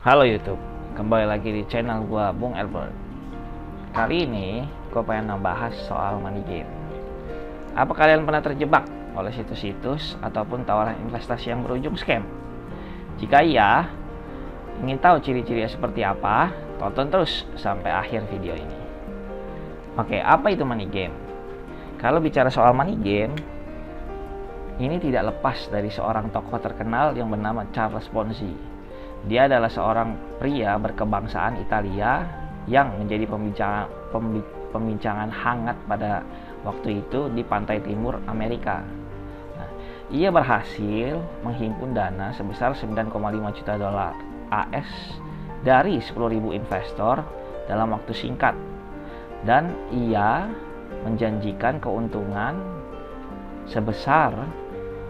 Halo YouTube, kembali lagi di channel gua Bung Albert. Kali ini gua pengen ngebahas soal money game. Apa kalian pernah terjebak oleh situs-situs ataupun tawaran investasi yang berujung scam? Jika iya, ingin tahu ciri-cirinya seperti apa? Tonton terus sampai akhir video ini. Oke, apa itu money game? Kalau bicara soal money game, ini tidak lepas dari seorang tokoh terkenal yang bernama Charles Ponzi. Dia adalah seorang pria berkebangsaan Italia yang menjadi pembincangan hangat pada waktu itu di pantai timur Amerika. Nah, ia berhasil menghimpun dana sebesar 9,5 juta dolar AS dari 10.000 investor dalam waktu singkat. Dan ia menjanjikan keuntungan sebesar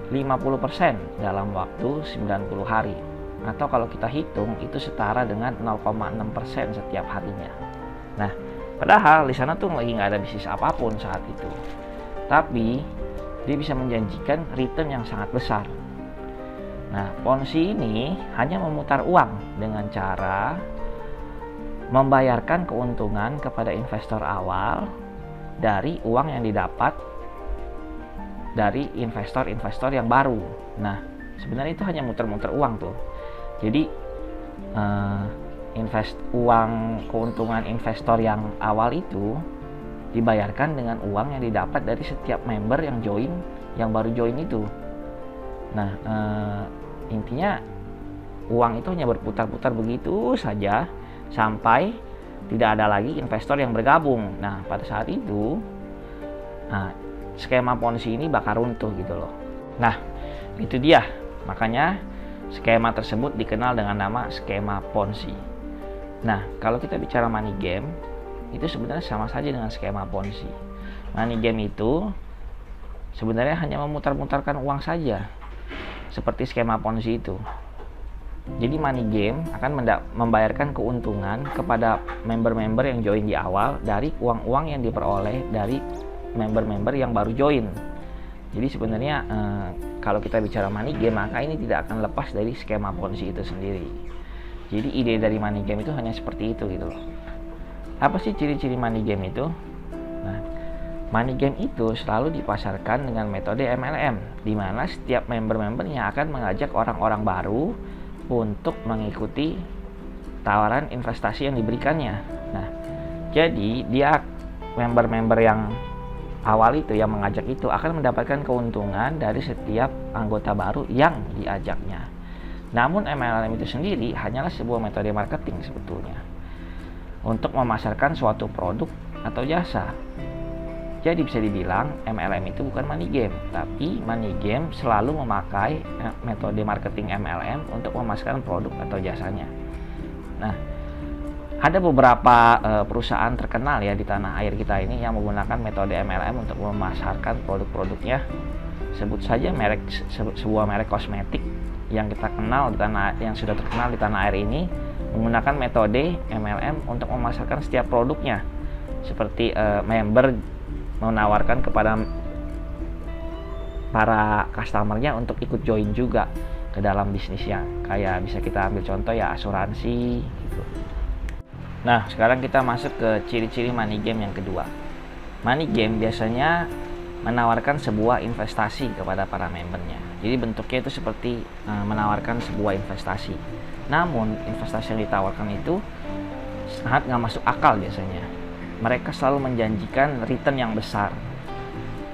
50% dalam waktu 90 hari. Atau kalau kita hitung itu setara dengan 0,6% setiap harinya. Nah, padahal di sana tuh lagi nggak ada bisnis apapun saat itu. Tapi dia bisa menjanjikan return yang sangat besar. Nah, Ponzi ini hanya memutar uang dengan cara membayarkan keuntungan kepada investor awal dari uang yang didapat dari investor-investor yang baru. Nah, sebenarnya itu hanya muter-muter uang tuh. Jadi uang keuntungan investor yang awal itu dibayarkan dengan uang yang didapat dari setiap member yang baru join itu. Nah, intinya uang itu hanya berputar-putar begitu saja sampai tidak ada lagi investor yang bergabung. Nah, pada saat itu skema Ponzi ini bakal runtuh gitu loh. Nah, itu dia. Makanya skema tersebut dikenal dengan nama skema Ponzi. Nah, kalau kita bicara money game, itu sebenarnya sama saja dengan skema Ponzi. Money game itu sebenarnya hanya memutar-mutarkan uang saja, seperti skema Ponzi itu. Jadi money game akan membayarkan keuntungan kepada member-member yang join di awal dari uang-uang yang diperoleh dari member-member yang baru join. Jadi sebenarnya kalau kita bicara money game, maka ini tidak akan lepas dari skema Ponzi itu sendiri. Jadi ide dari money game itu hanya seperti itu gitu loh. Apa sih ciri-ciri money game itu? Nah, money game itu selalu dipasarkan dengan metode MLM, di mana setiap member-membernya akan mengajak orang-orang baru untuk mengikuti tawaran investasi yang diberikannya. Nah, jadi dia member-member yang awal itu yang mengajak itu akan mendapatkan keuntungan dari setiap anggota baru yang diajaknya. Namun MLM itu sendiri hanyalah sebuah metode marketing sebetulnya untuk memasarkan suatu produk atau jasa. Jadi bisa dibilang MLM itu bukan money game, tapi money game selalu memakai metode marketing MLM untuk memasarkan produk atau jasanya. Nah, ada beberapa perusahaan terkenal ya di tanah air kita ini yang menggunakan metode MLM untuk memasarkan produk-produknya. Sebut saja sebuah merek kosmetik yang kita kenal yang sudah terkenal di tanah air ini menggunakan metode MLM untuk memasarkan setiap produknya. Seperti member menawarkan kepada para customernya untuk ikut join juga ke dalam bisnisnya. Kayak bisa kita ambil contoh ya asuransi gitu. Nah, sekarang kita masuk ke ciri-ciri money game yang kedua. Money game biasanya menawarkan sebuah investasi kepada para membernya. Jadi bentuknya itu seperti menawarkan sebuah investasi. Namun, investasi yang ditawarkan itu sangat nggak masuk akal biasanya. Mereka selalu menjanjikan return yang besar.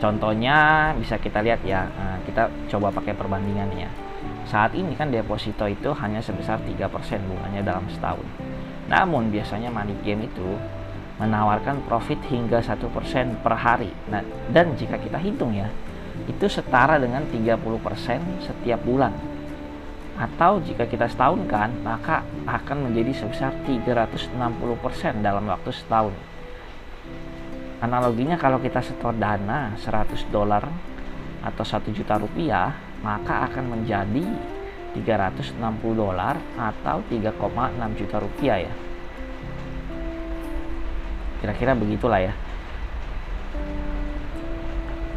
Contohnya bisa kita lihat ya, kita coba pakai perbandingannya. Saat ini kan deposito itu hanya sebesar 3% bunganya dalam setahun. Namun biasanya money game itu menawarkan profit hingga 1% per hari. Nah, dan jika kita hitung ya, itu setara dengan 30% setiap bulan. Atau jika kita setahunkan, maka akan menjadi sebesar 360% dalam waktu setahun. Analoginya kalau kita setor dana 100 dolar atau 1 juta rupiah, maka akan menjadi 360 dolar atau 3,6 juta rupiah ya. Kira-kira begitulah ya.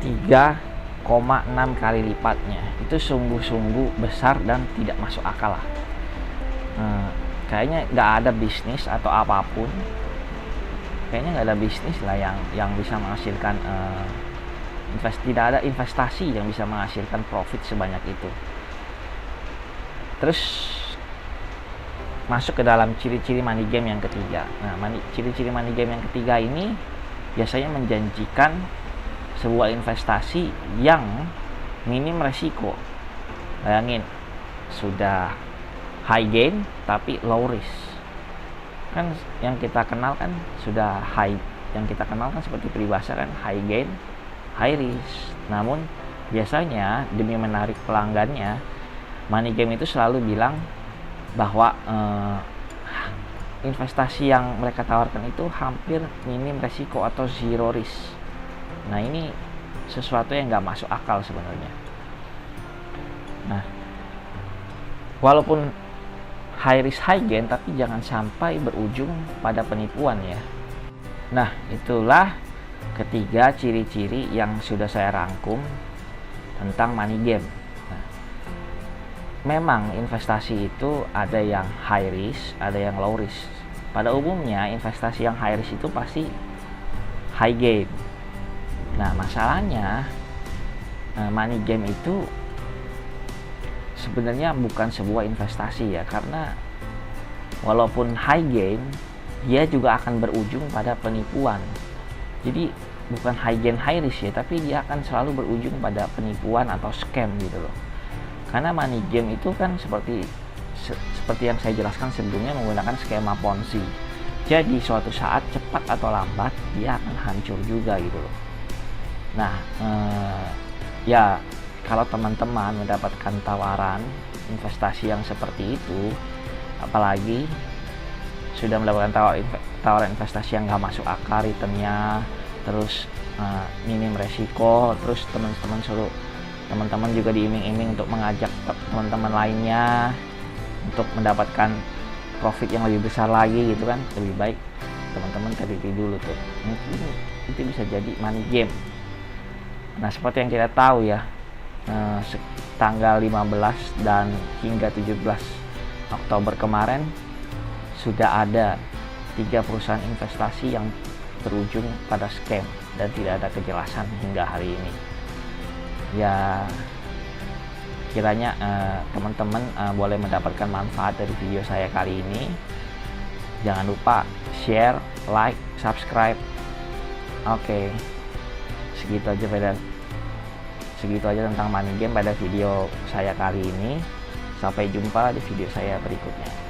3,6 kali lipatnya. Itu sungguh-sungguh besar dan tidak masuk akal lah. kayaknya nggak ada bisnis atau apapun, kayaknya nggak ada bisnis lah yang bisa menghasilkan tidak ada investasi yang bisa menghasilkan profit sebanyak itu. Terus masuk ke dalam ciri-ciri money game yang ketiga. Nah, ciri-ciri money game yang ketiga ini biasanya menjanjikan sebuah investasi yang minim resiko. Bayangin, sudah high gain tapi low risk. Kan yang kita kenal kan sudah yang kita kenal kan seperti peribahasa kan, high gain, high risk. Namun biasanya demi menarik pelanggannya, money game itu selalu bilang bahwa investasi yang mereka tawarkan itu hampir minim resiko atau zero risk. Nah, ini sesuatu yang nggak masuk akal sebenarnya. Nah, walaupun high risk high gain, tapi jangan sampai berujung pada penipuan ya. Nah, itulah ketiga ciri-ciri yang sudah saya rangkum tentang money game. Memang investasi itu ada yang high risk, ada yang low risk. Pada umumnya investasi yang high risk itu pasti high gain. Nah, masalahnya money game itu sebenarnya bukan sebuah investasi ya, karena walaupun high gain, dia juga akan berujung pada penipuan. Jadi bukan high gain high risk ya, tapi dia akan selalu berujung pada penipuan atau scam gitu loh. Karena money game itu kan seperti yang saya jelaskan sebelumnya, menggunakan skema Ponzi. Jadi suatu saat cepat atau lambat dia akan hancur juga gitu loh. Nah, ya kalau teman-teman mendapatkan tawaran investasi yang seperti itu, apalagi sudah mendapatkan tawaran investasi yang nggak masuk akal returnnya, terus minim resiko, terus teman-teman juga diiming-iming untuk mengajak teman-teman lainnya untuk mendapatkan profit yang lebih besar lagi gitu kan, lebih baik teman-teman teliti dulu tuh. Mungkin itu bisa jadi money game. Nah, seperti yang kita tahu ya, tanggal 15 dan hingga 17 Oktober kemarin sudah ada 3 perusahaan investasi yang berujung pada scam dan tidak ada kejelasan hingga hari ini. Ya, kiranya teman-teman boleh mendapatkan manfaat dari video saya kali ini. Jangan lupa share, like, subscribe. Oke, segitu aja tentang money game pada video saya kali ini. Sampai jumpa di video saya berikutnya.